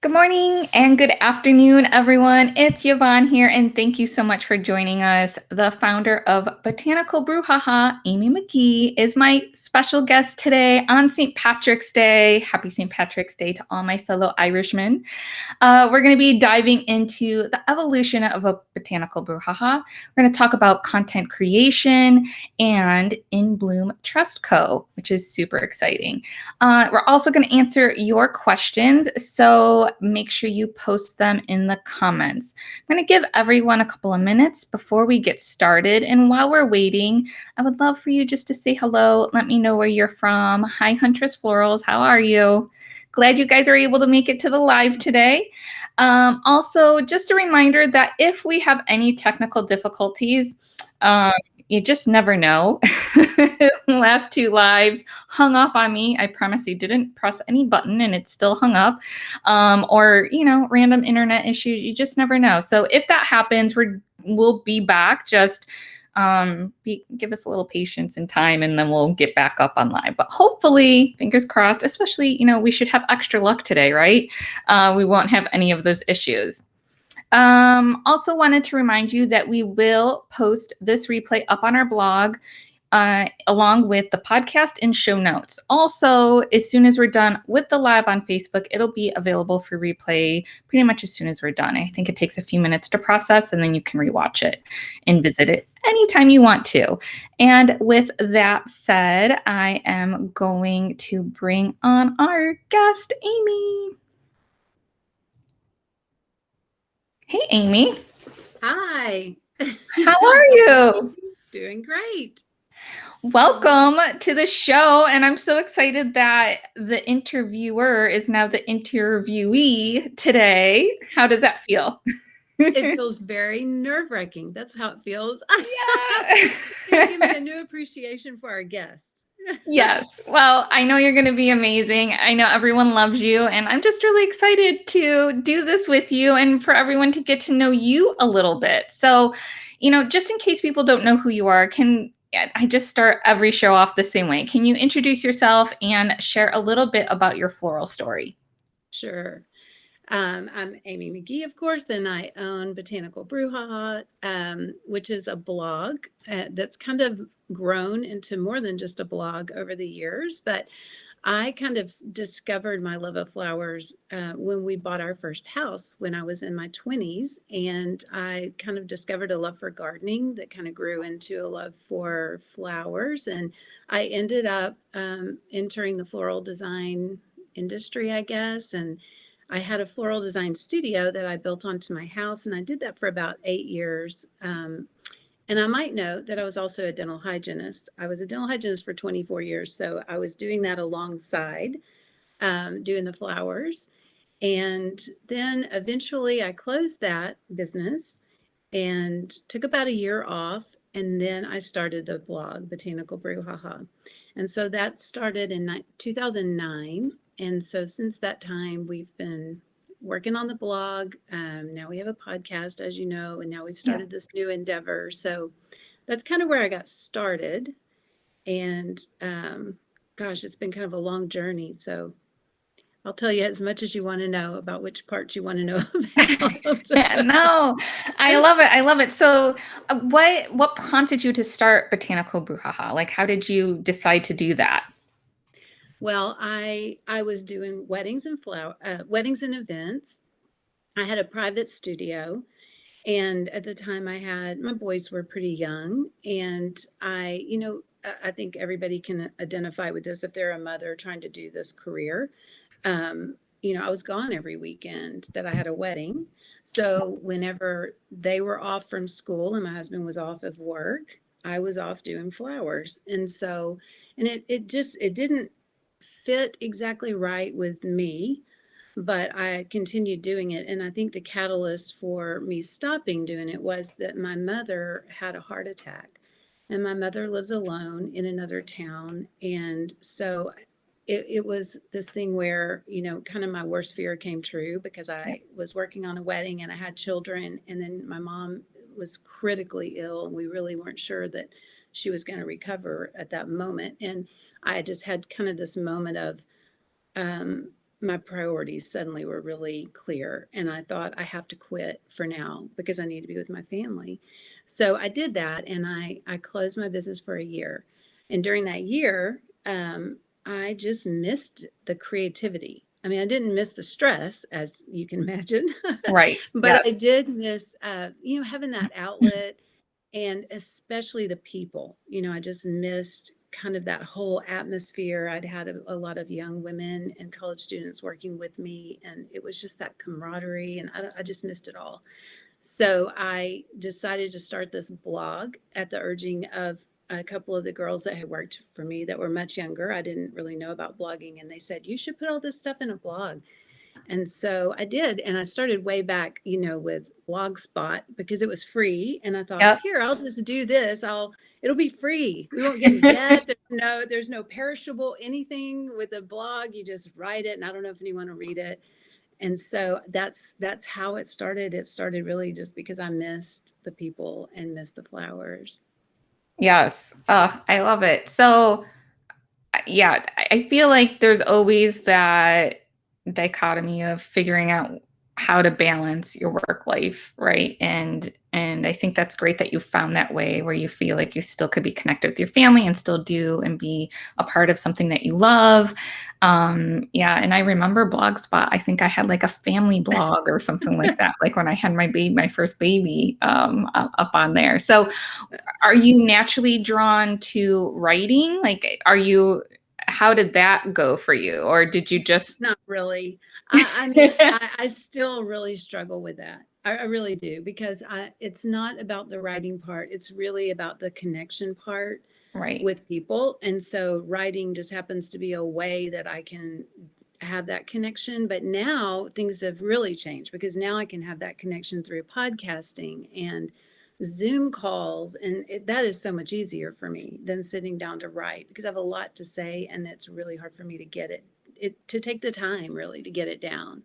Good morning and good afternoon, everyone. It's Yvonne here, and thank you so much for joining us. The founder of Botanical Brouhaha, Amy McGee, is my special guest today on St. Patrick's Day. Happy St. Patrick's Day to all my fellow Irishmen. We're going to be diving into the evolution of a botanical brouhaha. We're going to talk about content creation and InBloom Trust Co., which is super exciting. We're also going to answer your questions, so make sure you post them in the comments. I'm going to give everyone a couple of minutes before we get started, and while we're waiting, I would love for you just to say hello. Let me know where you're from. Hi, Huntress Florals. How are you? Glad you guys are able to make it to the live today. Also, just a reminder that if we have any technical difficulties, um, you just never know. Last two lives hung up on me. I promise you didn't press any button and it still hung up. Or, random internet issues. You just never know. So if that happens, we'll be back. Just give us a little patience and time, and then we'll get back up on live. But hopefully, fingers crossed, especially, we should have extra luck today, right? We won't have any of those issues. Also wanted to remind you that we will post this replay up on our blog along with the podcast and show notes. Also, as soon as we're done with the live on Facebook, it'll be available for replay pretty much as soon as we're done. I think it takes a few minutes to process, and then you can rewatch it and visit it anytime you want to. And with that said, I am going to bring on our guest, Amy. Hey, Amy. Hi. How are you? Doing great. Welcome to the show. And I'm so excited that the interviewer is now the interviewee today. How does that feel? It feels very nerve-wracking. That's how it feels. Yeah. You're giving me a new appreciation for our guests. Yes. Well, I know you're going to be amazing. I know everyone loves you, and I'm just really excited to do this with you and for everyone to get to know you a little bit. So, just in case people don't know who you are, I just start every show off the same way. Can you introduce yourself and share a little bit about your floral story? Sure. I'm Amy McGee, of course, and I own Botanical Brouhaha, which is a blog that's kind of grown into more than just a blog over the years. But I kind of discovered my love of flowers when we bought our first house when I was in my 20s. And I kind of discovered a love for gardening that kind of grew into a love for flowers. And I ended up entering the floral design industry, I guess. And I had a floral design studio that I built onto my house, and I did that for about 8 years. And I might note that I was also a dental hygienist. I was a dental hygienist for 24 years, so I was doing that alongside doing the flowers. And then eventually I closed that business and took about a year off. And then I started the blog, Botanical Brouhaha. And so that started in 2009. And so since that time, we've been working on the blog. Now we have a podcast, as you know, and now we've Yeah. started this new endeavor. So that's kind of where I got started. And gosh, it's been kind of a long journey. So I'll tell you as much as you want to know about which parts you want to know about. No, I love it. I love it. So, what prompted you to start Botanical Brouhaha? Like, how did you decide to do that? Well, I was doing weddings and events. I had a private studio, and at the time I had my boys were pretty young, and I think everybody can identify with this if they're a mother trying to do this career. I was gone every weekend that I had a wedding. So whenever they were off from school and my husband was off of work, I was off doing flowers. And it didn't fit exactly right with me, but I continued doing it. And I think the catalyst for me stopping doing it was that my mother had a heart attack. And my mother lives alone in another town. And so it was this thing where, kind of my worst fear came true because I was working on a wedding and I had children. And then my mom was critically ill, and we really weren't sure that she was going to recover at that moment. And I just had kind of this moment of, my priorities suddenly were really clear. And I thought, I have to quit for now because I need to be with my family. So I did that, and I closed my business for a year. And during that year, I just missed the creativity. I mean, I didn't miss the stress, as you can imagine, Right. but Yes. I did miss, having that outlet, and especially the people. I just missed kind of that whole atmosphere. I'd had a lot of young women and college students working with me, and it was just that camaraderie, and I just missed it all. So I decided to start this blog at the urging of a couple of the girls that had worked for me that were much younger. I didn't really know about blogging, and they said, "You should put all this stuff in a blog." And so I did, and I started way back, with Blogspot because it was free. And I thought, Yep. here, I'll just do this. It'll be free. We won't get in debt. There's no perishable anything with a blog. You just write it, and I don't know if anyone will read it. And so that's how it started. It started really just because I missed the people and missed the flowers. Yes. I love it. So, yeah, I feel like there's always that dichotomy of figuring out how to balance your work life, right? And I think that's great that you found that way where you feel like you still could be connected with your family and still do and be a part of something that you love. Yeah, and I remember Blogspot. I think I had like a family blog or something like that, like when I had my first baby, up on there. So, are you naturally drawn to writing? Like, how did that go for you? Or did you just Not really. I mean, I still really struggle with that. I really do, because it's not about the writing part. It's really about the connection part Right. with people. And so writing just happens to be a way that I can have that connection. But now things have really changed, because now I can have that connection through podcasting and Zoom calls. And that is so much easier for me than sitting down to write, because I have a lot to say, and it's really hard for me to get it to take the time really to get it down.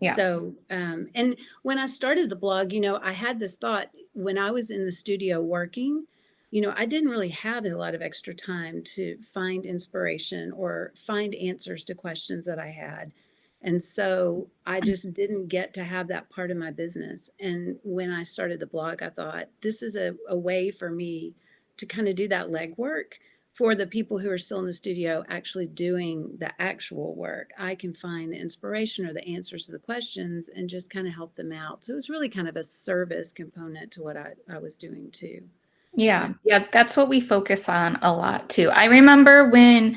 Yeah. So, and when I started the blog, I had this thought when I was in the studio working, I didn't really have a lot of extra time to find inspiration or find answers to questions that I had. And so I just didn't get to have that part of my business. And when I started the blog, I thought this is a way for me to kind of do that legwork for the people who are still in the studio actually doing the actual work. I can find the inspiration or the answers to the questions and just kind of help them out. So it was really kind of a service component to what I was doing too. Yeah. Yeah. Yeah. That's what we focus on a lot too. I remember when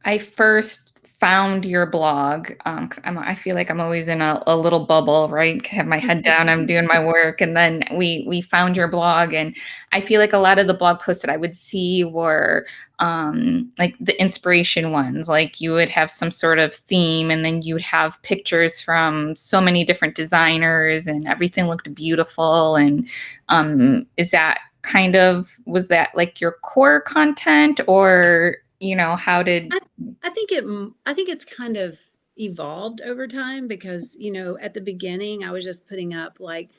I first found your blog, 'cause I feel like I'm always in a little bubble, right? Have my head down, I'm doing my work. And then we found your blog. And I feel like a lot of the blog posts that I would see were like the inspiration ones. Like you would have some sort of theme, and then you would have pictures from so many different designers, and everything looked beautiful. And is that was that like your core content, or how did I, I think it's kind of evolved over time, because, at the beginning I was just putting up like,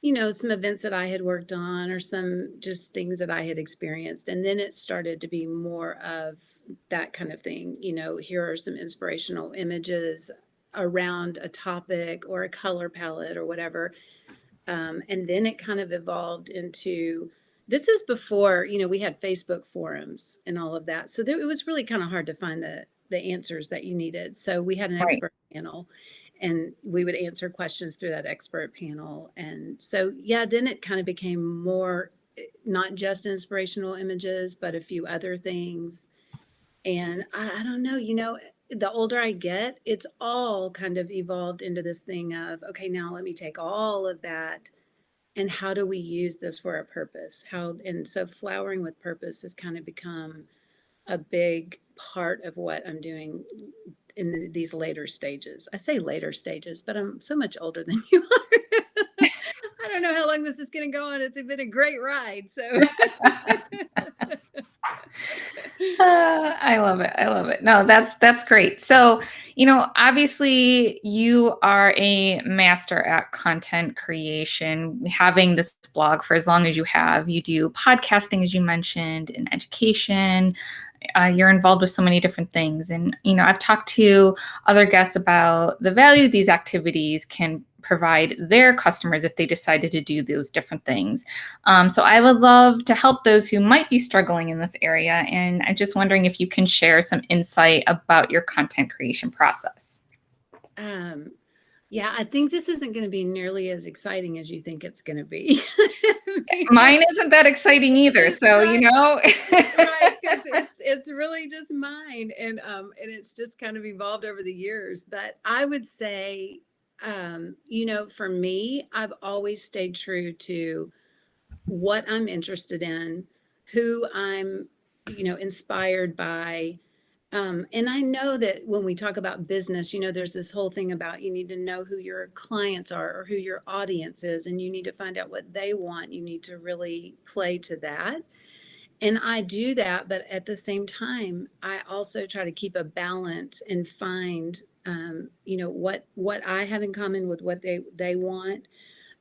some events that I had worked on or some just things that I had experienced. And then it started to be more of that kind of thing. Here are some inspirational images around a topic or a color palette or whatever. And then it kind of evolved into, this is before, we had Facebook forums and all of that. So it was really kind of hard to find the answers that you needed. So we had an right. expert panel, and we would answer questions through that expert panel. And so, yeah, then it kind of became more, not just inspirational images, but a few other things. And I don't know, the older I get, it's all kind of evolved into this thing of, okay, now let me take all of that, and how do we use this for a purpose? And so flowering with purpose has kind of become a big part of what I'm doing in these later stages. I say later stages, but I'm so much older than you are. I don't know how long this is going to go on. It's been a great ride. So I love it. I love it. No, that's great. So, obviously you are a master at content creation, having this blog for as long as you have. You do podcasting, as you mentioned, in education, you're involved with so many different things. And, I've talked to other guests about the value these activities can provide their customers if they decided to do those different things. So I would love to help those who might be struggling in this area. And I'm just wondering if you can share some insight about your content creation process. Yeah, I think this isn't going to be nearly as exciting as you think it's going to be. Mine isn't that exciting either. So, Right. Right, because it's really just mine, and it's just kind of evolved over the years. But I would say, for me, I've always stayed true to what I'm interested in, who I'm, inspired by. And I know that when we talk about business, there's this whole thing about you need to know who your clients are or who your audience is, and you need to find out what they want. You need to really play to that. And I do that, but at the same time, I also try to keep a balance and find, what I have in common with what they want,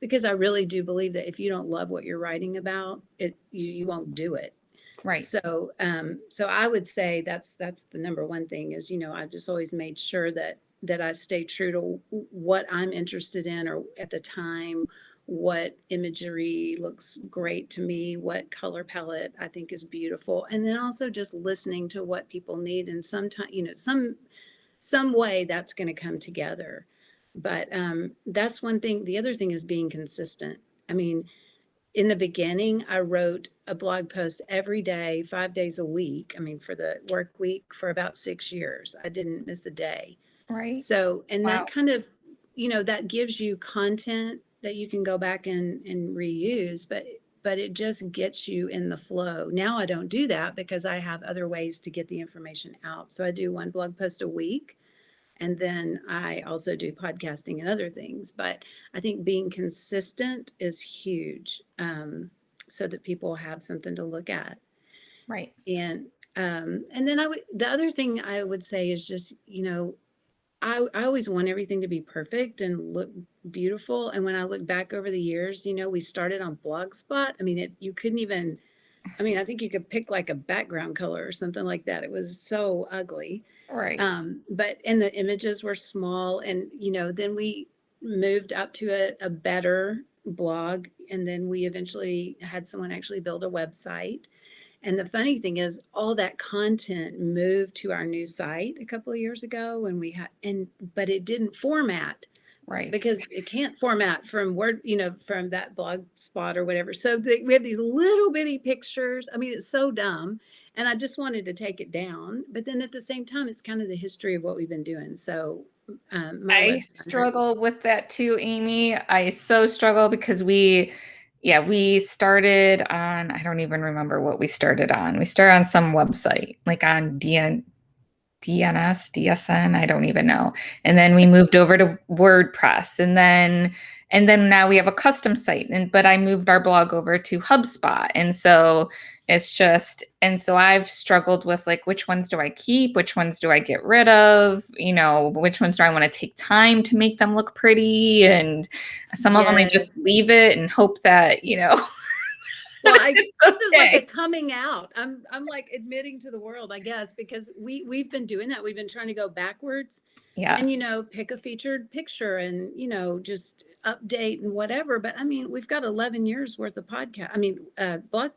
because I really do believe that if you don't love what you're writing about, you won't do it. Right. So I would say that's the number one thing is, I've just always made sure that I stay true to what I'm interested in, or at the time, what imagery looks great to me, what color palette I think is beautiful, and then also just listening to what people need, and sometimes, some way that's going to come together. But that's one thing. The other thing is being consistent. I mean, in the beginning, I wrote a blog post every day, 5 days a week. I mean, for the work week for about 6 years, I didn't miss a day. Right. So, and Wow. that kind of, that gives you content that you can go back and reuse, but it just gets you in the flow. Now I don't do that because I have other ways to get the information out. So I do one blog post a week. And then I also do podcasting and other things. But I think being consistent is huge, so that people have something to look at. Right. And then the other thing I would say is just, I always want everything to be perfect and look beautiful. And when I look back over the years, we started on Blogspot. I mean, you couldn't even, I think you could pick like a background color or something like that. It was so ugly. Right. And the images were small, and then we moved up to a better blog, and then we eventually had someone actually build a website. And the funny thing is, all that content moved to our new site a couple of years ago when but it didn't format. Right. Because it can't format from Word, from that blog spot or whatever. So we have these little bitty pictures. I mean, it's so dumb. And I just wanted to take it down. But then at the same time, it's kind of the history of what we've been doing. So my I website. struggle with that too, Amy. I so struggle because we started on, I don't even remember what we started on. We started on some website, like on DNS, DSN, I don't even know. And then we moved over to WordPress, and then now we have a custom site. But I moved our blog over to HubSpot. And so I've struggled with like, which ones do I keep? Which ones do I get rid of? Which ones do I want to take time to make them look pretty? And some of them I just leave it and hope that, Well, this is like okay. a coming out. I'm like admitting to the world, I guess, because we've been doing that. We've been trying to go backwards. Yeah. And pick a featured picture and just update and whatever. But I mean, we've got 11 years worth of blog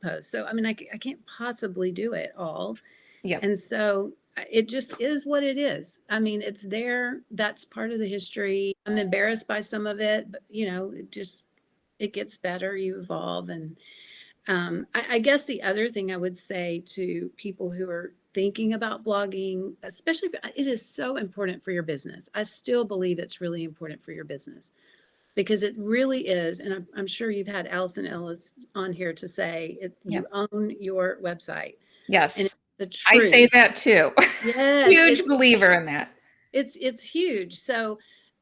posts. So I mean, I can't possibly do it all. Yeah. And so it just is what it is. I mean, it's there. That's part of the history. I'm embarrassed by some of it, but it gets better. You evolve. And I guess the other thing I would say to people who are thinking about blogging, especially if it is so important for your business. I still believe it's really important for your business, because it really is. And I'm sure you've had Allison Ellis on here to say you own your website. Yes. And it's the I truth. say that too. Yes. Huge believer in that. It's huge. So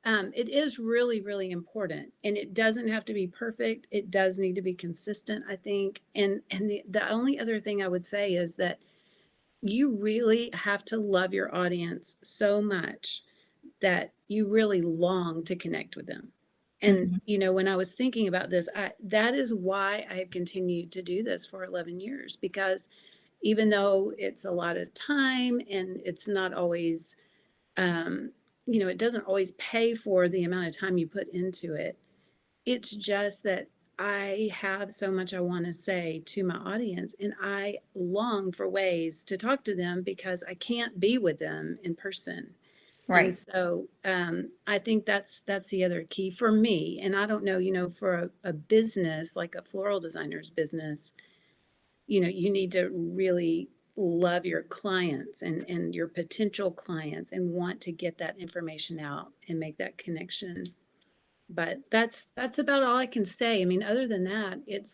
it is really, really important, and it doesn't have to be perfect. It does need to be consistent, I think. And the only other thing I would say is that you really have to love your audience so much that you really long to connect with them. And, when I was thinking about this, that is why I have continued to do this for 11 years, because even though it's a lot of time and it's not always, it doesn't always pay for the amount of time you put into it. It's just that I have so much I want to say to my audience, and I long for ways to talk to them because I can't be with them in person. And Right. so I think that's the other key for me. And I don't know, for a business like a floral designer's business, you need to really love your clients and your potential clients and want to get that information out and make that connection. But that's about all I can say. I mean, other than that, it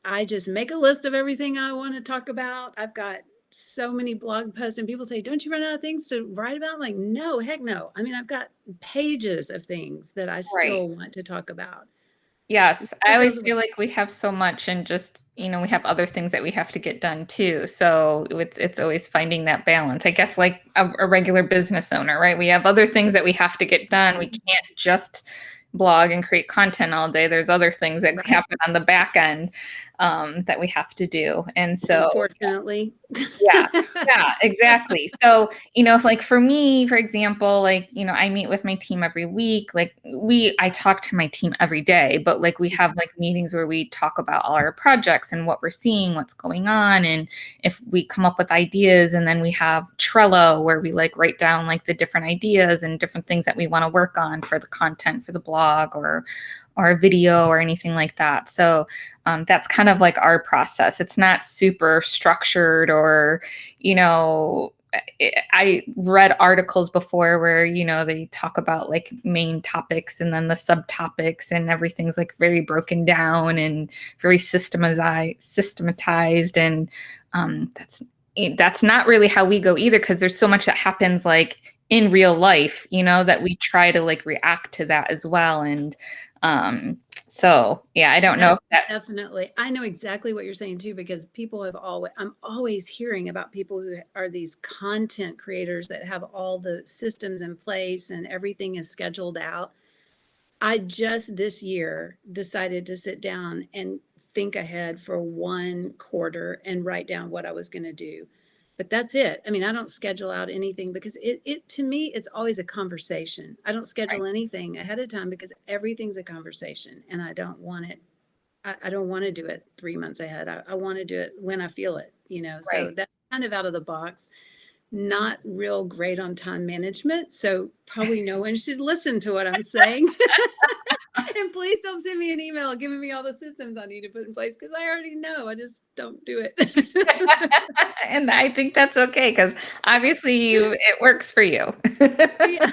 I just make a list of everything I want to talk about. I've got so many blog posts, and people say, "Don't you run out of things to write about?" I'm like, no, heck no. I mean, I've got pages of things that I Right. still want to talk about. Yes, I Never always goes away. feel like we have so much and just, we have other things that we have to get done too. So it's always finding that balance. I guess like a regular business owner, right? We have other things that we have to get done. We can't just blog and create content all day. There's other things that Right. happen on the back end that we have to do. And so Unfortunately. yeah, yeah, exactly. So, if, like for me, for example, like, I meet with my team every week. Like I talk to my team every day, but like we have like meetings where we talk about all our projects and what we're seeing, what's going on. And if we come up with ideas, and then we have Trello where we like write down like the different ideas and different things that we want to work on for the content for the blog or a video or anything like that. So that's kind of like our process. It's not super structured or, I read articles before where, they talk about like main topics and then the subtopics and everything's like very broken down and very systematized. And that's not really how we go either, because there's so much that happens like in real life, that we try to like react to that as well. And so yeah, I don't know if That's that. definitely, I know exactly what you're saying too, because I'm always hearing about people who are these content creators that have all the systems in place and everything is scheduled out. I just this year decided to sit down and think ahead for 1 quarter and write down what I was going to do. But that's it. I mean, I don't schedule out anything because it to me, it's always a conversation. I don't Right, schedule anything ahead of time because everything's a conversation and I don't want it. I don't want to do it 3 months ahead. I want to do it when I feel it. So right. that's kind of out of the box. Not real great on time management. So probably no one should listen to what I'm saying. And please don't send me an email giving me all the systems I need to put in place because I already know. I just don't do it. And I think that's okay because obviously it works for you. Yeah,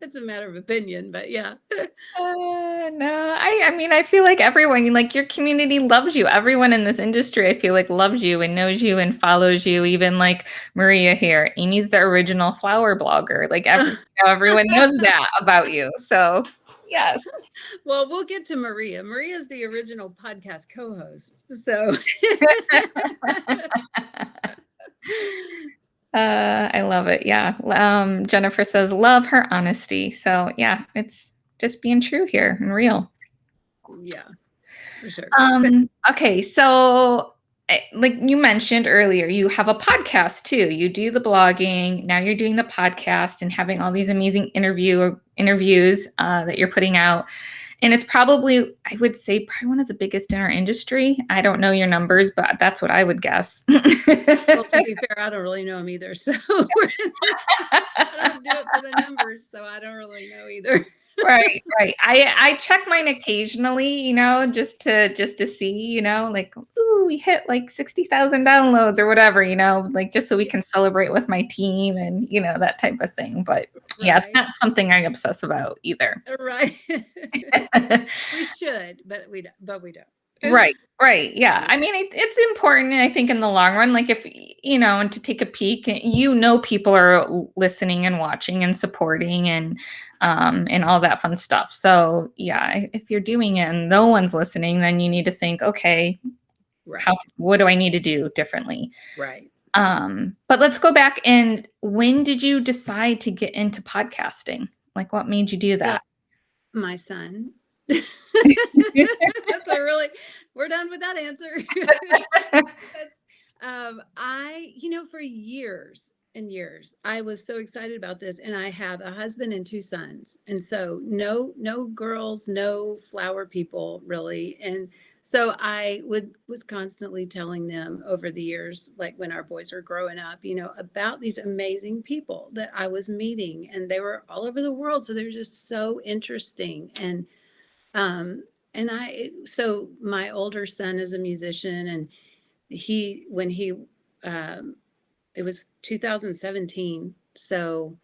it's a matter of opinion, but yeah. No, I mean, I feel like everyone, like your community loves you. Everyone in this industry, I feel like loves you and knows you and follows you. Even like Maria here, Amy's the original flower blogger. Like everyone knows that about you. So yes. Well, we'll get to Maria. Maria's the original podcast co-host. So I love it. Yeah. Jennifer says, love her honesty. So yeah, it's just being true here and real. yeah, for sure. Okay, so like you mentioned earlier, you have a podcast too. You do the blogging, now you're doing the podcast and having all these amazing interviews that you're putting out. And it's probably, I would say, probably one of the biggest in our industry. I don't know your numbers, but that's what I would guess. Well, to be fair, I don't really know them either. So I don't do it for the numbers, so I don't really know either. Right, right. I check mine occasionally, just to see, like, ooh, we hit like 60,000 downloads or whatever, like just so we Yeah, can celebrate with my team and that type of thing. But yeah, it's right, not something I obsess about either. right. We should, but we don't. But we don't. Right, right. Yeah. Yeah, I mean, it's important, I think, in the long run. Like, if, and to take a peek, people are listening and watching and supporting and all that fun stuff. So, yeah, if you're doing it and no one's listening, then you need to think, okay, right, what do I need to do differently? right. But let's go back. And when did you decide to get into podcasting? Like, what made you do So that? my son. That's a really, we're done with that answer. That's, for years and years, I was so excited about this, and I have a husband and two sons, and so no girls, no flower people really, and so was constantly telling them over the years, like when our boys were growing up, about these amazing people that I was meeting, and they were all over the world, so they're just so interesting, um, so my older son is a musician, and when he, um, it was 2017. So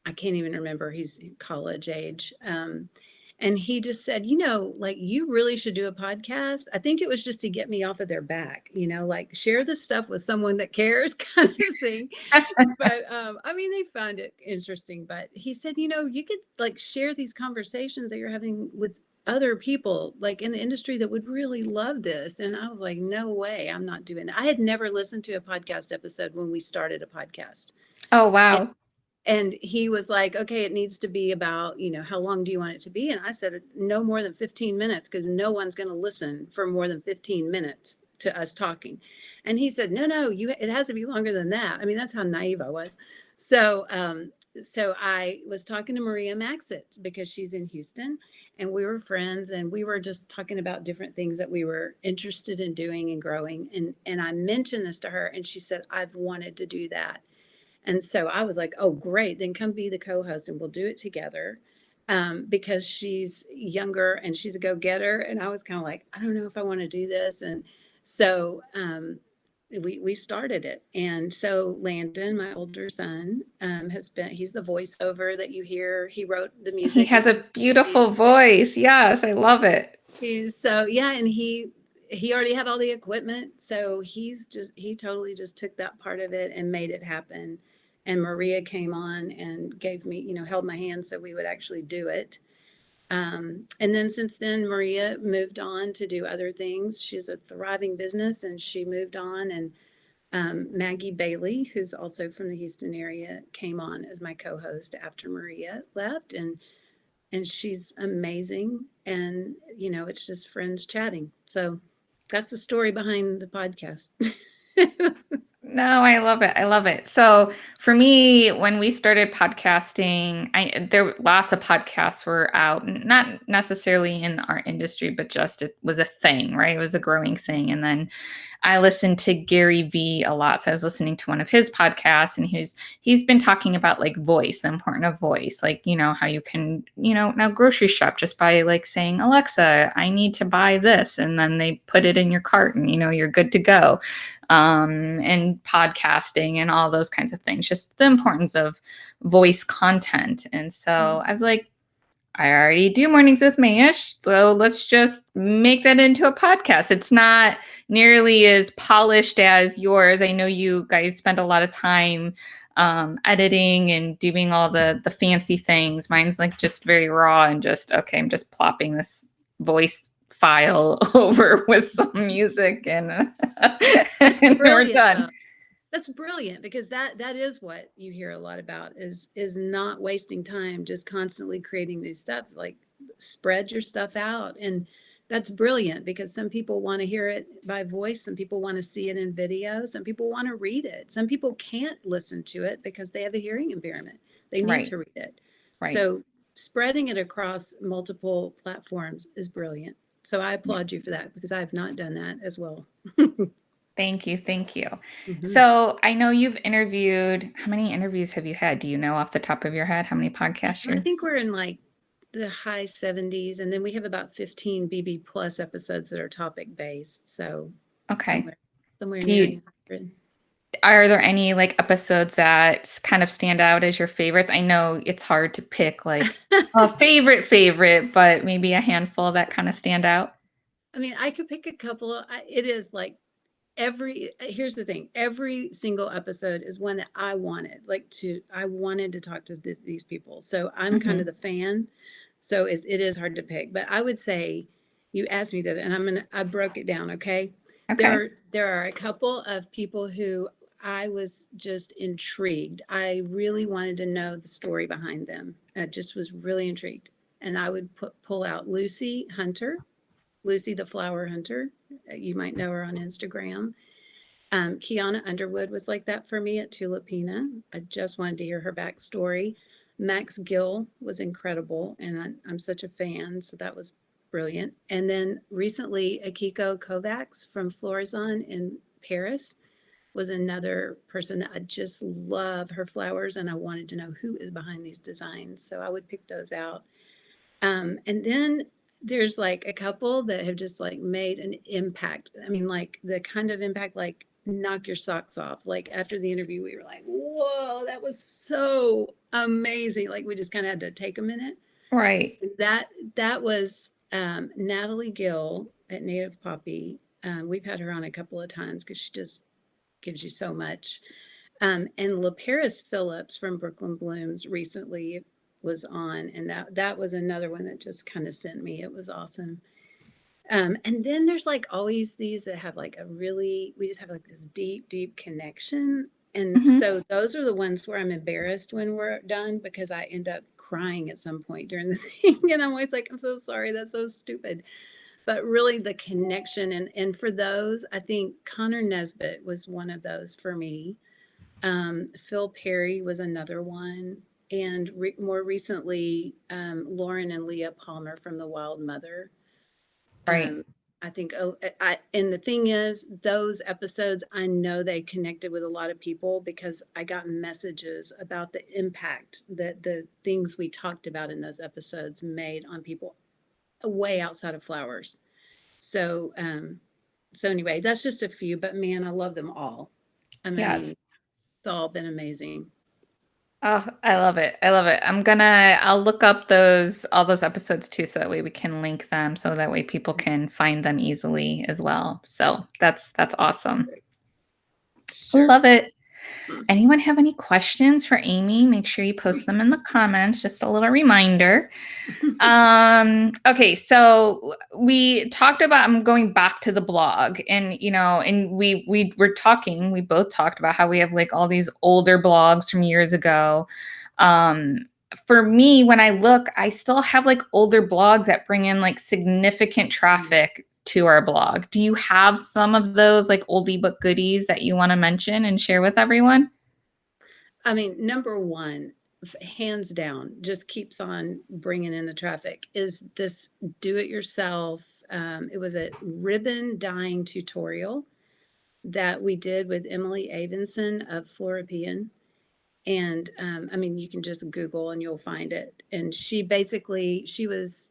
I can't even remember. He's college age. And he just said, like, you really should do a podcast. I think it was just to get me off of their back, like share this stuff with someone that cares kind of thing. But I mean, they found it interesting. But he said, you could like share these conversations that you're having with other people like in the industry that would really love this. And I was like, no way, I'm not doing that. I had never listened to a podcast episode when we started a podcast. Oh, And, wow. and he was like, okay, it needs to be about, how long do you want it to be? And I said, no more than 15 minutes, because no one's going to listen for more than 15 minutes to us talking. And he said, no, it has to be longer than that. I mean, that's how naive I was. So I was talking to Maria Maxit because she's in Houston, and we were friends, and we were just talking about different things that we were interested in doing and growing. And I mentioned this to her, and she said, I've wanted to do that. And so I was like, oh, great, then come be the co-host and we'll do it together. Because she's younger and she's a go-getter. And I was kind of like, I don't know if I want to do this. And so we started it. And so Landon, my older son, he's the voiceover that you hear. He wrote the music. He has a beautiful voice. Yes, I love it. And he already had all the equipment. So he totally just took that part of it and made it happen. And Maria came on and gave me, held my hand so we would actually do it. And then since then, Maria moved on to do other things. She's a thriving business, and she moved on. And Maggie Bailey, who's also from the Houston area, came on as my co-host after Maria left. And she's amazing. And, it's just friends chatting. So that's the story behind the podcast. No, I love it. I love it. So for me, when we started podcasting, there lots of podcasts were out, not necessarily in our industry, but just it was a thing, right? It was a growing thing. And then I listened to Gary Vee a lot. So I was listening to one of his podcasts, and he's been talking about like voice, the importance of voice, like, how you can, now grocery shop just by like saying, Alexa, I need to buy this. And then they put it in your cart and, you're good to go. And podcasting and all those kinds of things, just the importance of voice content. And so I was like, I already do mornings with Mayesh, so let's just make that into a podcast. It's not nearly as polished as yours. I know you guys spend a lot of time editing and doing all the fancy things. Mine's like just very raw and just, okay, I'm just plopping this voice file over with some music and we're done. Though. That's brilliant, because that is what you hear a lot about is not wasting time, just constantly creating new stuff, like spread your stuff out. And that's brilliant, because some people want to hear it by voice. Some people want to see it in video. Some people want to read it. Some people can't listen to it because they have a hearing impairment. They need to read it. Right. So spreading it across multiple platforms is brilliant. So I applaud you for that, because I have not done that as well. Thank you. Thank you. Mm-hmm. So I know you've interviewed, how many interviews have you had? Do you know off the top of your head how many podcasts I think we're in like the high 70s. And then we have about 15 BB plus episodes that are topic based. So okay. Somewhere near 100. Are there any like episodes that kind of stand out as your favorites? I know it's hard to pick like a favorite, but maybe a handful that kind of stand out. I mean, I could pick a couple. It is like here's the thing, every single episode is one that I wanted to talk to these people. So I'm kind of the fan. So it is hard to pick, but I would say you asked me that, and I broke it down. Okay. There are a couple of people who I was just intrigued. I really wanted to know the story behind them. I just was really intrigued. and I would pull out Lucy Hunter, Lucy the Flower Hunter. You might know her on Instagram. Kiana Underwood was like that for me at Tulipina. I just wanted to hear her backstory. Max Gill was incredible, and I'm such a fan, so that was brilliant. And then recently, Akiko Kovacs from Florazon in Paris was another person that I just love her flowers, and I wanted to know who is behind these designs. So I would pick those out. And then there's like a couple that have just like made an impact. I mean, like the kind of impact like knock your socks off. Like after the interview, we were like, whoa, that was so amazing. Like we just kind of had to take a minute. Right. That was Natalie Gill at Native Poppy. We've had her on a couple of times because she just gives you so much. And La Paris Phillips from Brooklyn Blooms recently was on, and that was another one that just kind of sent me. It was awesome. And then there's like always these that have like we just have like this deep, deep connection. And Mhm. so those are the ones where I'm embarrassed when we're done because I end up crying at some point during the thing. And I'm always like, I'm so sorry, that's so stupid. But really the connection and for those, I think Connor Nesbitt was one of those for me. Phil Perry was another one. And more recently, Lauren and Leah Palmer from The Wild Mother. Right. I think, and the thing is, those episodes, I know they connected with a lot of people because I got messages about the impact that the things we talked about in those episodes made on people way outside of flowers. So, so anyway, that's just a few, but man, I love them all. I Yes. mean, it's all been amazing. Oh, I love it. I love it. I'll look up all those episodes too, so that way we can link them, so that way people can find them easily as well. So that's awesome. Sure. Love it. Anyone have any questions for Amy? Make sure you post them in the comments. Just a little reminder. Okay, so we talked about, I'm going back to the blog, and we both talked about how we have like all these older blogs from years ago. For me, when I look, I still have like older blogs that bring in like significant traffic to our blog. Do you have some of those like oldie but goodies that you want to mention and share with everyone? I mean, number one, hands down, just keeps on bringing in the traffic is this do it yourself. It was a ribbon dyeing tutorial that we did with Emily Avinson of Floripian. And I mean, you can just Google and you'll find it. And she was,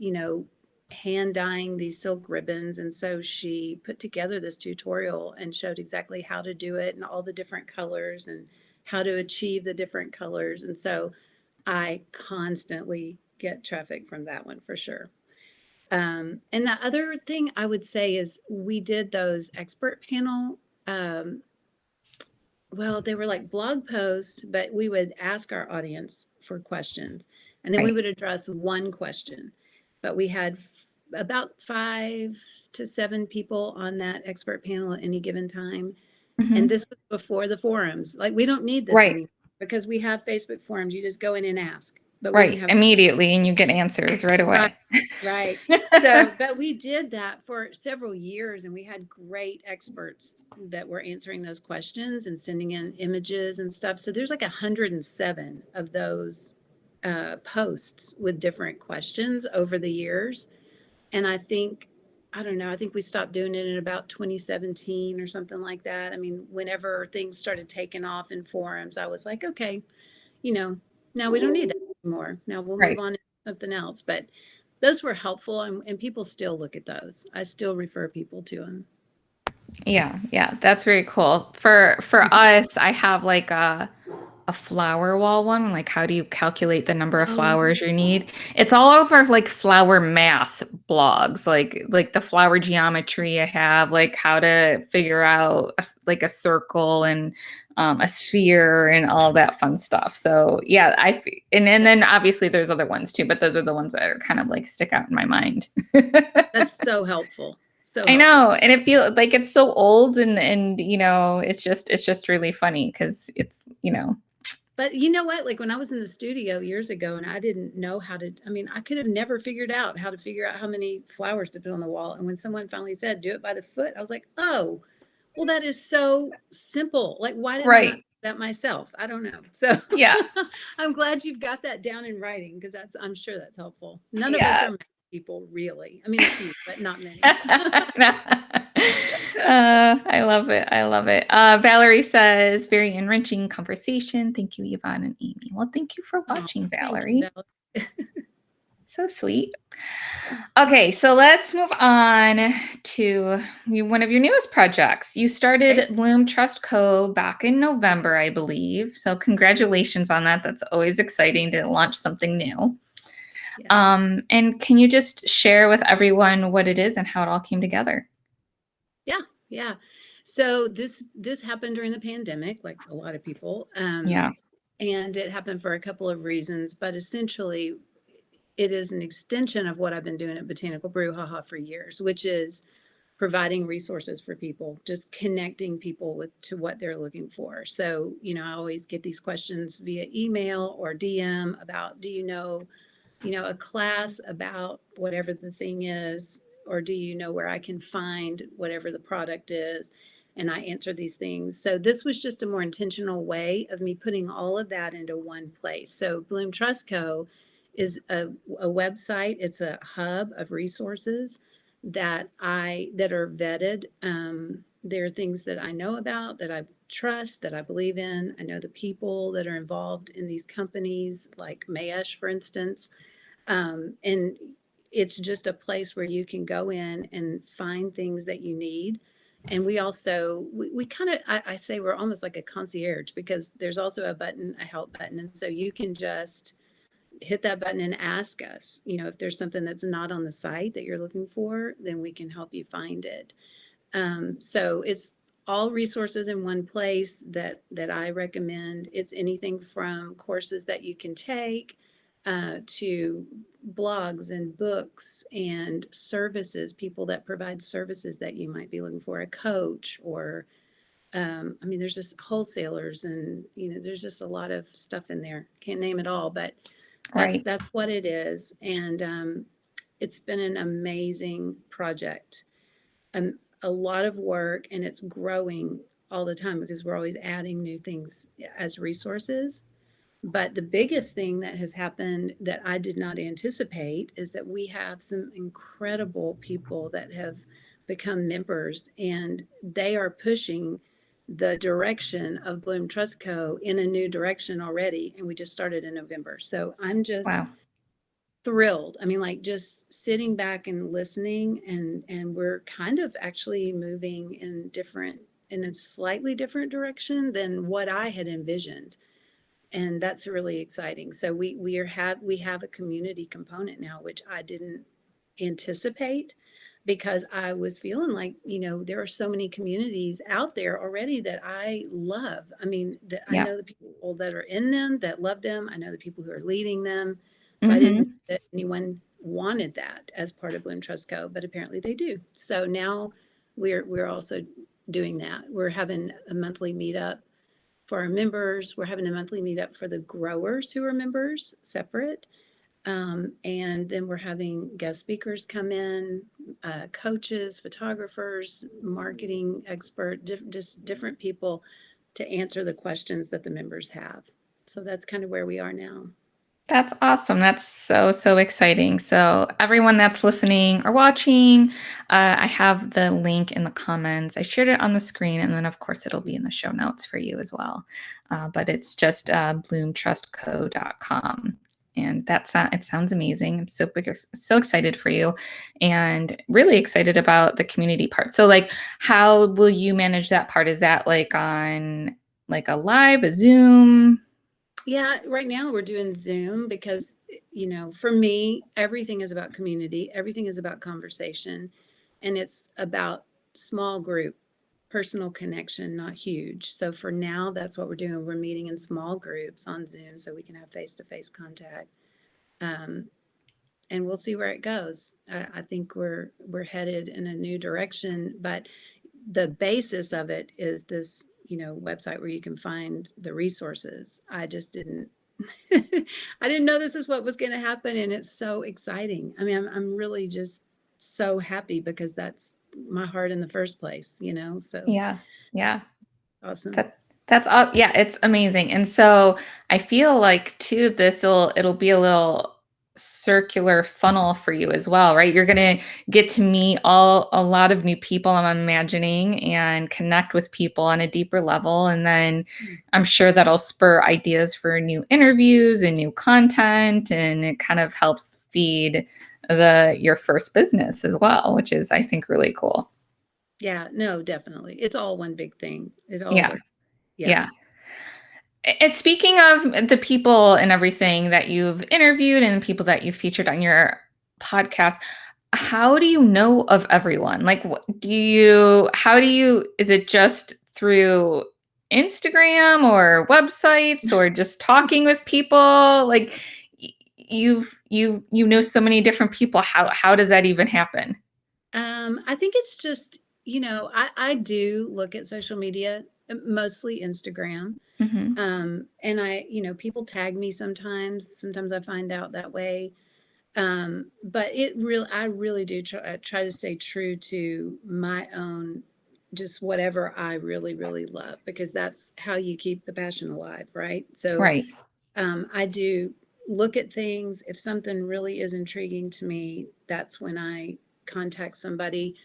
hand dyeing these silk ribbons. And so she put together this tutorial and showed exactly how to do it and all the different colors and how to achieve the different colors. And so I constantly get traffic from that one for sure. And the other thing I would say is we did those expert panel well, they were like blog posts, but we would ask our audience for questions and then we Right. would address one question. But we had about 5 to 7 people on that expert panel at any given time. And Mhm. this was before the forums. Like, we don't need this Right. anymore because we have Facebook forums. You just go in and ask, but we didn't Right. have. Immediately, and you get answers right Right, away. right. So, but we did that for several years and we had great experts that were answering those questions and sending in images and stuff. So there's like 107 of those posts with different questions over the years. And I don't know, I think we stopped doing it in about 2017 or something like that. I mean, whenever things started taking off in forums, I was like, okay, you know, no, we don't need that anymore. Now we'll move Right. on to something else. But those were helpful and people still look at those. I still refer people to them. Yeah, yeah, that's very cool. For us, I have like a flower wall one, like how do you calculate the number of Oh, flowers you need? It's all over like flower math blogs, like the flower geometry I have, like how to figure out like a circle and a sphere and all that fun stuff. So yeah, and then obviously there's other ones too, but those are the ones that are kind of like stick out in my mind. that's so helpful. So I helpful. know, and it feels like it's so old, and it's just really funny because it's. But you know what? Like when I was in the studio years ago and I didn't know how to, I mean, I could have never figured out how to figure out how many flowers to put on the wall. And when someone finally said, do it by the foot, I was like, oh, well, that is so simple. Like, why didn't I not Right. do that myself? I don't know. So Yeah. I'm glad you've got that down in writing because I'm sure that's helpful. None of us Yeah. are math people, really. I mean, a few, but not many. I love it. I love it. Valerie says, very enriching conversation. Thank you, Yvonne and Amy. Well, thank you for Oh, watching, thank you, Valerie. Val. So sweet. Okay, so let's move on to one of your newest projects. You started Okay. McGee Trust Co. back in November, I believe. So congratulations on that. That's always exciting to launch something new. Yeah. And can you just share with everyone what it is and how it all came together? Yeah. Yeah. So this happened during the pandemic, like a lot of people. Yeah. And it happened for a couple of reasons, but essentially it is an extension of what I've been doing at Botanical Brouhaha for years, which is providing resources for people, just connecting people with to what they're looking for. So, I always get these questions via email or DM about, do a class about whatever the thing is, or do you know where I can find whatever the product is? And I answer these things. So this was just a more intentional way of me putting all of that into one place. So Bloom Trust Co. is a website. It's a hub of resources that are vetted. There are things that I know about, that I trust, that I believe in. I know the people that are involved in these companies, like Mayesh, for instance. And it's just a place where you can go in and find things that you need. And we also, we kind of, I say we're almost like a concierge because there's also a help button. And so you can just hit that button and ask us, if there's something that's not on the site that you're looking for, then we can help you find it. So it's all resources in one place that I recommend. It's anything from courses that you can take to blogs and books and services, people that provide services that you might be looking for, a coach or I mean, there's just wholesalers and there's just a lot of stuff in there. Can't name it all, but Right. that's what it is. And it's been an amazing project, a lot of work, and it's growing all the time because we're always adding new things as resources. But the biggest thing that has happened that I did not anticipate is that we have some incredible people that have become members, and they are pushing the direction of Bloom Trust Co. in a new direction already. And we just started in November. So I'm just Wow. thrilled. I mean, like just sitting back and listening, and we're kind of actually moving in a slightly different direction than what I had envisioned, and that's really exciting. So we have a community component now, which I didn't anticipate because I was feeling like, there are so many communities out there already that I love. I mean, that I Yeah. know the people that are in them that love them. I know the people who are leading them. So I didn't know Mm-hmm. that anyone wanted that as part of Bloom Trust Co., but apparently they do. So now we're also doing that. We're having a monthly meetup for our members. We're having a monthly meetup for the growers who are members separate. And then we're having guest speakers come in, coaches, photographers, marketing expert, just different people to answer the questions that the members have. So that's kind of where we are now. That's awesome. That's so, so exciting. So, everyone that's listening or watching, I have the link in the comments. I shared it on the screen, and then, of course, it'll be in the show notes for you as well. But it's just bloomtrustco.com. And it sounds amazing. I'm so excited for you and really excited about the community part. So, like, how will you manage that part? Is that like on like a live, a Zoom? Yeah, right now we're doing Zoom because, for me, everything is about community, everything is about conversation, and it's about small group, personal connection, not huge. So for now, that's what we're doing. We're meeting in small groups on Zoom so we can have face to face contact. Um, and we'll see where it goes. I think we're headed in a new direction, but the basis of it is this, website where you can find the resources. I just didn't. I didn't know this is what was going to happen, and it's so exciting. I mean, I'm really just so happy because that's my heart in the first place. So Yeah. Yeah. awesome. That's all. Yeah, it's amazing. And so I feel like too, it'll be a little circular funnel for you as well, right? You're gonna get to meet a lot of new people, I'm imagining, and connect with people on a deeper level. And then I'm sure that'll spur ideas for new interviews and new content, and it kind of helps feed your first business as well, which is, I think, really cool. Yeah, no, definitely. It's all one big thing. It all Yeah. works. Yeah. Yeah. And speaking of the people and everything that you've interviewed and the people that you've featured on your podcast, how do you know of everyone? Like, is it just through Instagram or websites or just talking with people? Like, you know so many different people. How does that even happen? I think it's just, I do look at social media, mostly Instagram. Hmm. And people tag me sometimes. Sometimes I find out that way. But I really do try to stay true to my own, just whatever I really, really love, because that's how you keep the passion alive, right? So, Right. I do look at things. If something really is intriguing to me, that's when I contact somebody.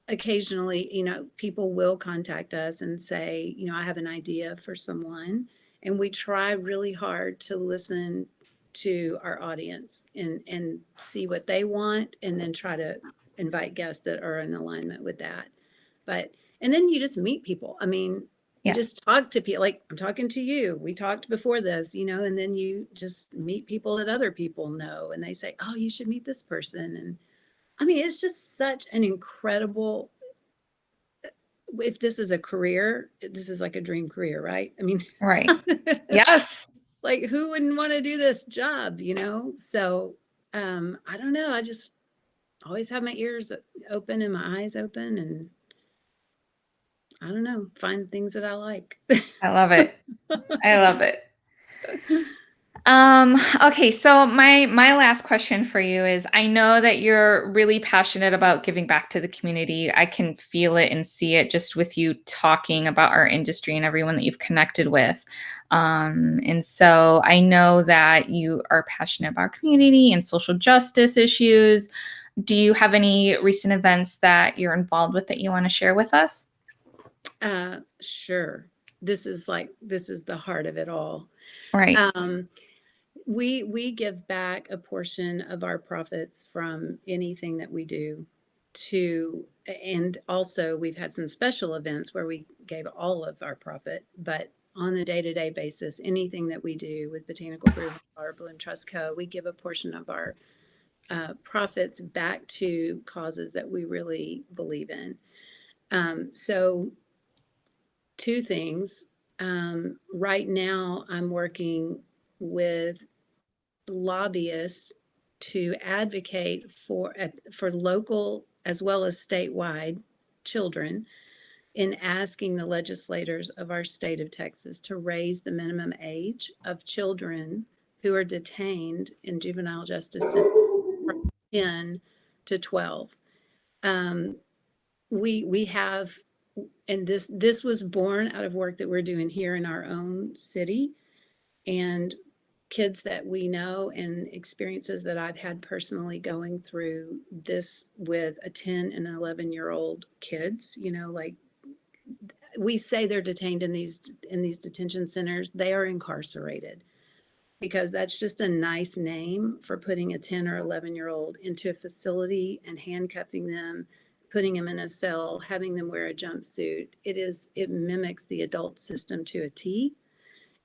Occasionally, people will contact us and say, I have an idea for someone. And we try really hard to listen to our audience and see what they want, and then try to invite guests that are in alignment with that. But, and then you just meet people. I mean, you Yeah. just talk to people, like I'm talking to you. We talked before this, and then you just meet people that other people know, and they say, oh, you should meet this person. And I mean, it's just such an incredible, if this is a career, this is like a dream career, right? I mean, Right. Yes. like who wouldn't want to do this job, So, I don't know. I just always have my ears open and my eyes open, and I don't know, find things that I like. I love it. I love it. Okay, so my last question for you is, I know that you're really passionate about giving back to the community. I can feel it and see it just with you talking about our industry and everyone that you've connected with. And so I know that you are passionate about community and social justice issues. Do you have any recent events that you're involved with that you want to share with us? Sure. This is the heart of it all. Right. Um, we give back a portion of our profits from anything that we do to, and also we've had some special events where we gave all of our profit, but on a day-to-day basis, anything that we do with Botanical Brouhaha or InBloom Trust Co, we give a portion of our profits back to causes that we really believe in. So two things. Right now, I'm working with lobbyists to advocate for local as well as statewide children, in asking the legislators of our state of Texas to raise the minimum age of children who are detained in juvenile justice centers from 10 to 12. Um, we have, and this was born out of work that we're doing here in our own city, and kids that we know and experiences that I've had personally going through this with a 10 and 11-year-old kids, like we say they're detained in these detention centers, they are incarcerated, because that's just a nice name for putting a 10 or 11-year-old into a facility and handcuffing them, putting them in a cell, having them wear a jumpsuit. It mimics the adult system to a T.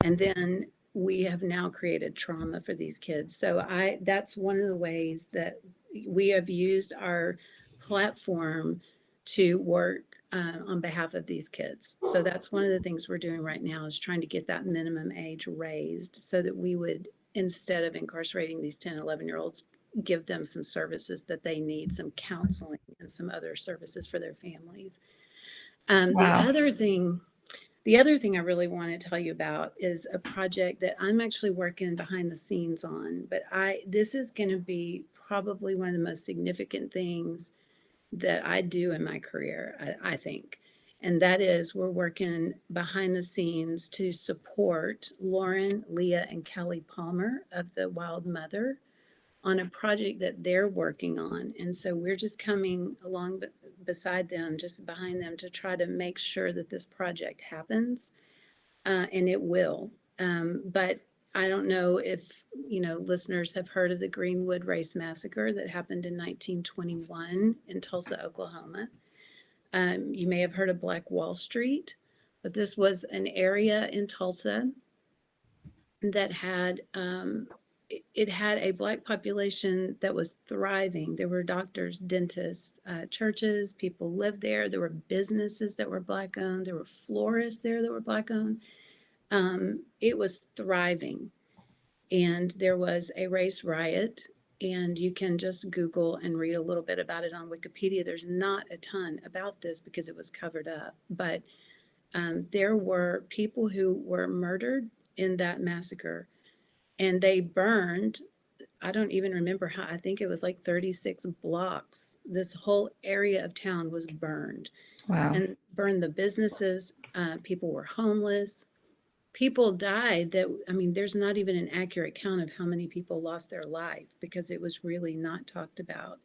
And then we have now created trauma for these kids. So that's one of the ways that we have used our platform to work on behalf of these kids. So that's one of the things we're doing right now, is trying to get that minimum age raised so that we would, instead of incarcerating these 10, 11-year-olds, give them some services that they need, some counseling and some other services for their families. The Wow. other thing The other thing I really want to tell you about is a project that I'm actually working behind the scenes on, but this is going to be probably one of the most significant things that I do in my career, I think. And that is, we're working behind the scenes to support Lauren, Leah, and Kelly Palmer of the Wild Mother on a project that they're working on. And so we're just coming along beside them, just behind them, to try to make sure that this project happens, and it will. But I don't know if listeners have heard of the Greenwood Race Massacre that happened in 1921 in Tulsa, Oklahoma. You may have heard of Black Wall Street, but this was an area in Tulsa that had it had a Black population that was thriving. There were doctors, dentists, churches, people lived there. There were businesses that were Black owned. There were florists there that were Black owned. It was thriving. And there was a race riot, and you can just Google and read a little bit about it on Wikipedia. There's not a ton about this because it was covered up, but there were people who were murdered in that massacre, and they burned, I don't even remember how, I think it was like 36 blocks. This whole area of town was burned. Wow. And burned the businesses. People were homeless. People died there's not even an accurate count of how many people lost their life because it was really not talked about.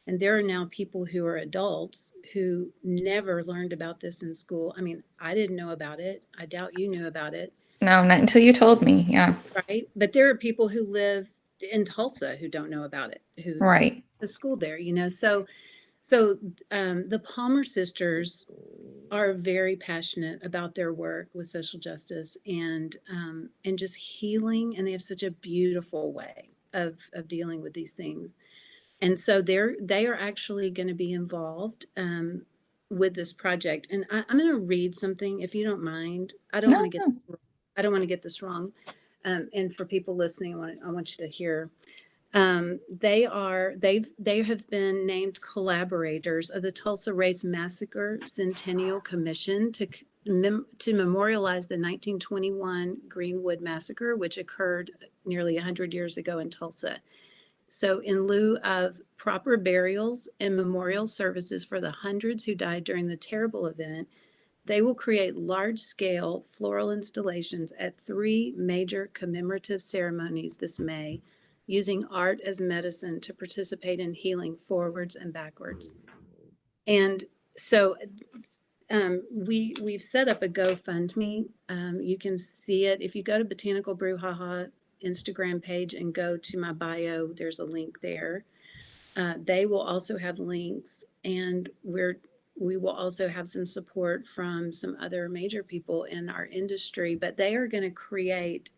And there are now people who are adults who never learned about this in school. I mean, I didn't know about it. I doubt you knew about it. No, not until you told me. Yeah. Right. But there are people who live in Tulsa who don't know about it, who Right. went to school there, So the Palmer sisters are very passionate about their work with social justice and just healing, and they have such a beautiful way of dealing with these things. And so they are actually going to be involved with this project. And I'm going to read something, if you don't mind. I don't want to get this wrong. And for people listening, I want you to hear. They have been named collaborators of the Tulsa Race Massacre Centennial Commission to memorialize the 1921 Greenwood Massacre, which occurred nearly 100 years ago in Tulsa. So in lieu of proper burials and memorial services for the hundreds who died during the terrible event, they will create large-scale floral installations at 3 major commemorative ceremonies this May, using art as medicine to participate in healing forwards and backwards. And so we've set up a GoFundMe. You can see it if you go to Botanical Brouhaha Instagram page and go to my bio. There's a link there. They will also have links, and we will also have some support from some other major people in our industry. But they are going to create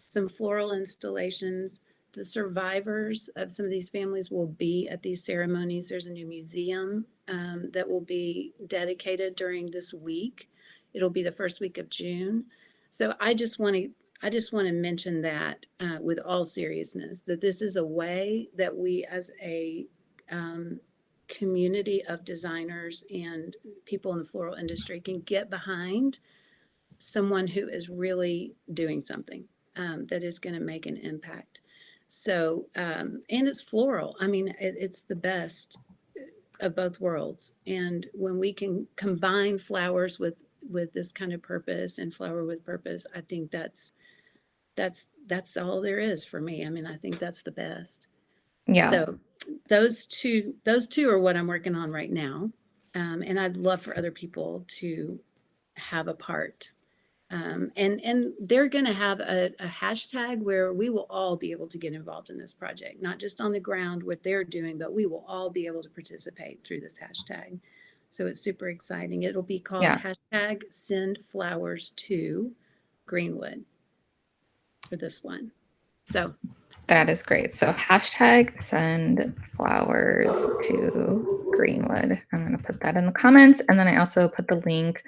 some floral installations. The survivors of some of these families will be at these ceremonies. There's a new museum that will be dedicated during this week. It'll be the first week of June. So I just want to mention that with all seriousness, that this is a way that we as a community of designers and people in the floral industry can get behind someone who is really doing something that is going to make an impact. So, and it's floral. I mean, it's the best of both worlds. And when we can combine flowers with this kind of purpose and flower with purpose, I think that's all there is for me. I mean, I think that's the best. Yeah. So those two are what I'm working on right now. And I'd love for other people to have a part. And they're going to have a hashtag where we will all be able to get involved in this project, not just on the ground what they're doing, but we will all be able to participate through this hashtag. So it's super exciting. It'll be called hashtag Send Flowers to Greenwood for this one. So that is great. So hashtag Send Flowers to Greenwood. I'm going to put that in the comments. And then I also put the link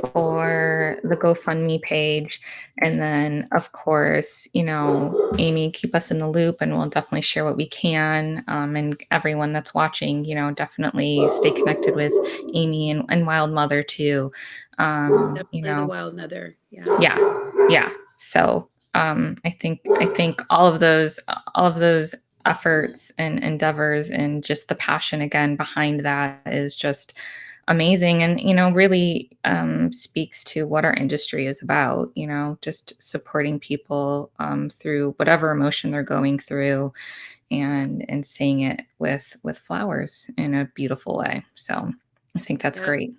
for the GoFundMe page. And then, of course, Amy, keep us in the loop and we'll definitely share what we can. And everyone that's watching, definitely stay connected with Amy and Wild Mother too. Definitely the Wild Mother. Yeah. Yeah. So I think all of those efforts and endeavors and just the passion again behind that is just amazing, and really speaks to what our industry is about, just supporting people through whatever emotion they're going through, and saying it with flowers in a beautiful way. So I think that's Yeah. great.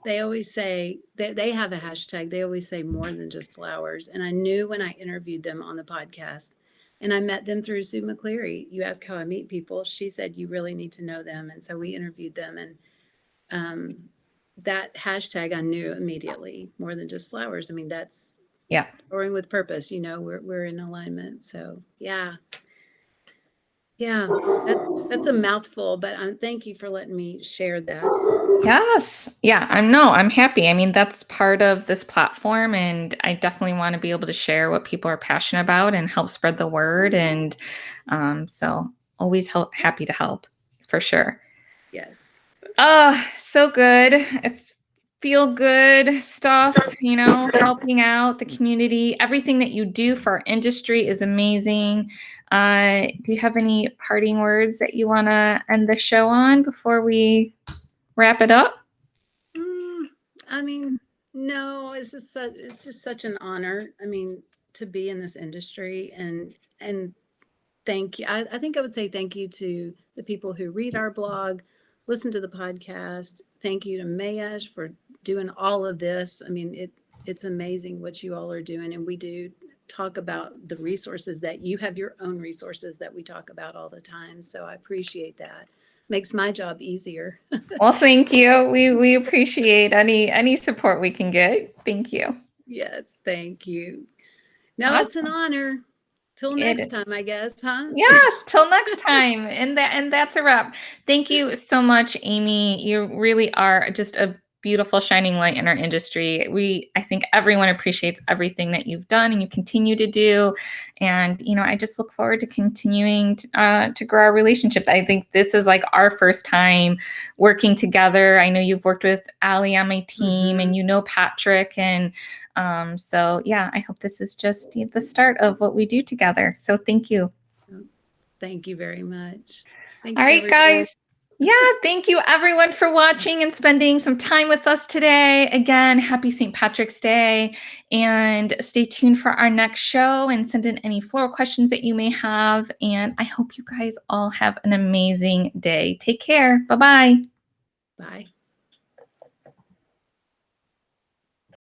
They always say they have a hashtag. They always say more than just flowers. And I knew when I interviewed them on the podcast, and I met them through Sue McCleary. You ask how I meet people. She said you really need to know them, and so we interviewed them. And that hashtag I knew immediately. More than just flowers. I mean, that's Yeah. growing with purpose. We're in alignment. So yeah, yeah. That's a mouthful, but thank you for letting me share that. Yes. Yeah, I'm happy. I mean, that's part of this platform, and I definitely want to be able to share what people are passionate about and help spread the word. And so always happy to help for sure. Yes. Oh, so good. It's feel good stuff, helping out the community. Everything that you do for our industry is amazing. Do you have any parting words that you want to end the show on before we wrap it up? I mean, no, it's just such an honor. I mean, to be in this industry, and thank you. I think I would say thank you to the people who read our blog, listen to the podcast. Thank you to Mayesh for doing all of this. I mean, it's amazing what you all are doing, and we do talk about the resources that you have, your own resources that we talk about all the time. So I appreciate that. Makes my job easier. Well, thank you. We appreciate any support we can get. Thank you. Yes, thank you. No, it's an Awesome. honor. Till next It time, I guess, huh? Yes, till next time. And that's a wrap. Thank you so much, Amy. You really are just a beautiful shining light in our industry. I think everyone appreciates everything that you've done and you continue to do. And I just look forward to continuing to grow our relationships. I think this is like our first time working together. I know you've worked with Allie on my team, and Patrick, and so yeah, I hope this is just the start of what we do together. So thank you. Thank you very much. All Thanks, right, everyone. guys. Yeah, thank you everyone for watching and spending some time with us today. Again, happy St. Patrick's Day, and stay tuned for our next show and send in any floral questions that you may have. And I hope you guys all have an amazing day. Take care. Bye-bye. Bye.